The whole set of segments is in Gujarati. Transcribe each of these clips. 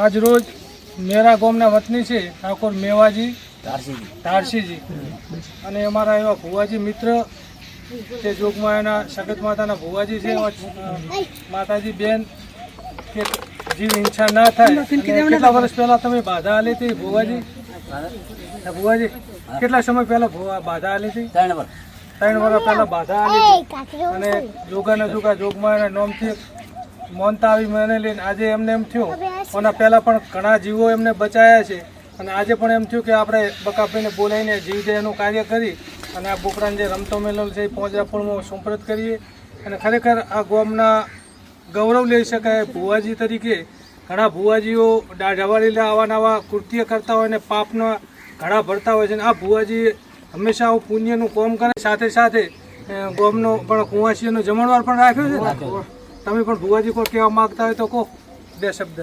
આજ રોજ મેરા ગામના વતની છે ઠાકોર મેવાજી ધારસીજી અને અમારા એવા ભુવાજી મિત્ર જે જોગમાયાના સગત માતાના ભુવાજી છે, માતાજી બેન કે જીવ હિંસા ના થાય. કેટલા વર્ષ પહેલા તમે બાધા આલી હતી ભુવાજી? ભુવાજી કેટલા સમય પહેલા બાધા આલી હતી? 3 વર્ષ પહેલા બાધા આલી હતી અને જોગાના જોગા જોગમાયાના નામથી મોનતા આવી મને લઈને આજે એમને એમ થયું. એના પહેલાં પણ ઘણા જીવો એમને બચાયા છે અને આજે પણ એમ થયું કે આપણે બકાભાઈને બોલાવીને જીવદયાનું કાર્ય કરી અને આ બોકડાને જે રમતો મેળો છે એ પોજરાપુરમાં સુપ્રત કરીએ. અને ખરેખર આ ગામના ગૌરવ લઈ શકાય ભુવાજી તરીકે. ઘણા ભુવાજીઓ ઢવાડીલા આવા નવા કૃત્ય કરતા હોય ને પાપના ઘડા ભરતા હોય છે અને આ ભુવાજી હંમેશા આવું પુણ્યનું કામ કરે. સાથે સાથે ગામનો પણ કુંવાસીઓનો જમણવાર પણ રાખ્યો છે. તમે પણ ભુવાજી કોઈ કહેવા માગતા હોય તો કહો 2 શબ્દ.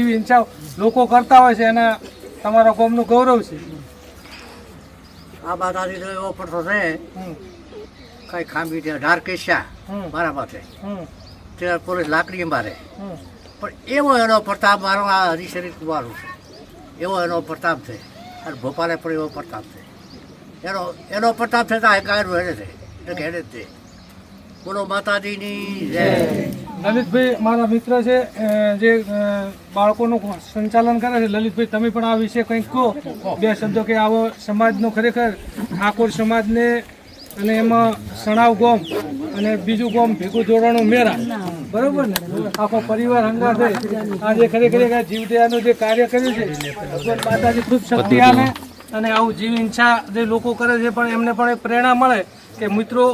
હિંસા લોકો કરતા હોય છે એના તમારા ગામનું ગૌરવ છે. આ બાધાથી તો એવો પડતો છે કઈ ખાંભી ત્યાં ઢાર કેસ્યા મારા પાસે ત્યાં પોલીસ લાકડી મારે, પણ એવો એનો પ્રતાપ મારો આ હરિશરીર કુમારનું છે. એવો એનો પ્રતાપ છે અને ભોપાલે પણ એવો પ્રતાપ છે. એનો પ્રતાપ છે તો કાયરું હેડે છે એટલે હેડે જ છે. બોલો માતાજીની જય. લલિતભાઈ મારા મિત્ર છે જે બાળકોનું સંચાલન કરે છે. લલિતભાઈ તમે પણ આ વિશે કંઈક કહો 2 શબ્દો કે આવો સમાજનો ખરેખર ઠાકોર સમાજને અને એમાં સણાવ ગામ અને બીજું ગામ ભેગું જોડાણું મેરા, બરોબર ને, આખો પરિવાર હંગાથે આજે ખરેખર જીવદયાનું જે કાર્ય કર્યું છે ભગવાન માતાજી ખૂબ શક્તિ આપે અને આવું જીવ હિંસા જે લોકો કરે છે પણ એમને પણ એક પ્રેરણા મળે કે મિત્રો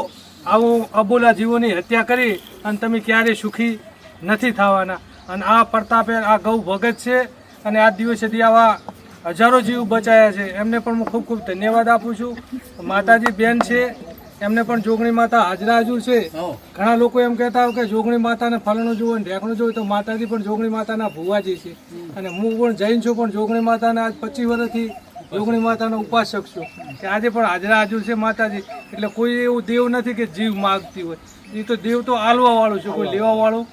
આવું અબોલા જીવોની હત્યા કરી અને તમે ક્યારેય સુખી નથી થવાના. અને આ પ્રતાપે આ ગૌ ભગત છે અને આ દિવસેથી આવા હજારો જીવ બચાયા છે. એમને પણ હું ખૂબ ખૂબ ધન્યવાદ આપું છું. માતાજી બેન છે એમને પણ જોગણી માતા હાજરા હજુર છે. ઘણા લોકો એમ કહેતા હોય કે જોગણી માતાને ફલણું જોવું ને ઢેકણું જોવું, તો માતાજી પણ જોગણી માતાના ભુવાજી છે અને હું પણ જૈન છું પણ જોગણી માતાના આજ 25 વર્ષથી જોગણી માતાનો ઉપાસક છું કે આજે પણ હાજરા હજુર છે માતાજી. એટલે કોઈ એવું દેવ નથી કે જીવ માગતી હોય, એ તો દેવ તો આલવા વાળું છે, કોઈ લેવા વાળું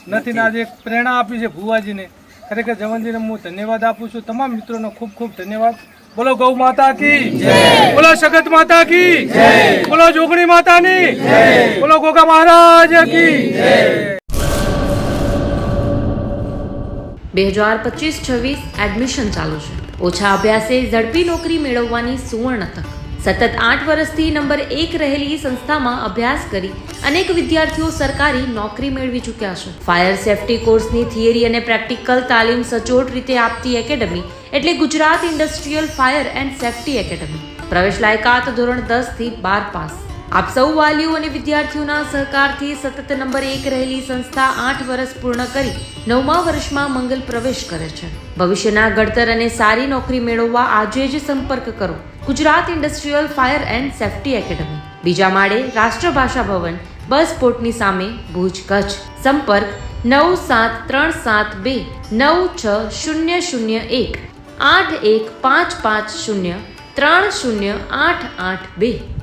નથી. ને આજે એક પ્રેરણા આપી છે ભુવાજીને. ખરેખર જવનજીને હું ધન્યવાદ આપું છું. તમામ મિત્રોનો ખૂબ ખૂબ ધન્યવાદ. બોલો ગૌ માતા કી જય, બોલો સગત માતા કી જય, બોલો જોગણી માતાની જય, બોલો ગોગા મહારાજ કી જય. 2025-26 એડમિશન ચાલુ છે. ઓછા અભ્યાસે ઝડપી નોકરી મેળવવાની સુવર્ણ તક. સતત 8 વર્ષથી નંબર 1 રહેલી સંસ્થામાં અભ્યાસ કરી અનેક વિદ્યાર્થીઓ સરકારી નોકરી મેળવી ચૂક્યા છે. ફાયર સેફટી કોર્સની થિયરી અને પ્રેક્ટિકલ તાલીમ સચોટ રીતે આપતી એકેડમી એટલે Gujarat industrial fire and safety academy. પ્રવેશ લાયકાત ધોરણ 10 થી 12 પાસ. આપ સૌ વાલીઓ અને વિદ્યાર્થીઓના સહકારથી સતત નંબર 1 રહેલી સંસ્થા 8 વર્ષ પૂર્ણ કરી 9મા વર્ષમાં મંગલ પ્રવેશ કરે છે. ભવિષ્યના ઘડતર અને સારી નોકરી મેળવવા આજે જ સંપર્ક કરો Gujarat industrial fire and safety academy, બીજા માળે રાષ્ટ્રભાષા ભવન, બસ પોર્ટની સામે, ભુજ, કચ્છ. સંપર્ક 9737296001 8155030882.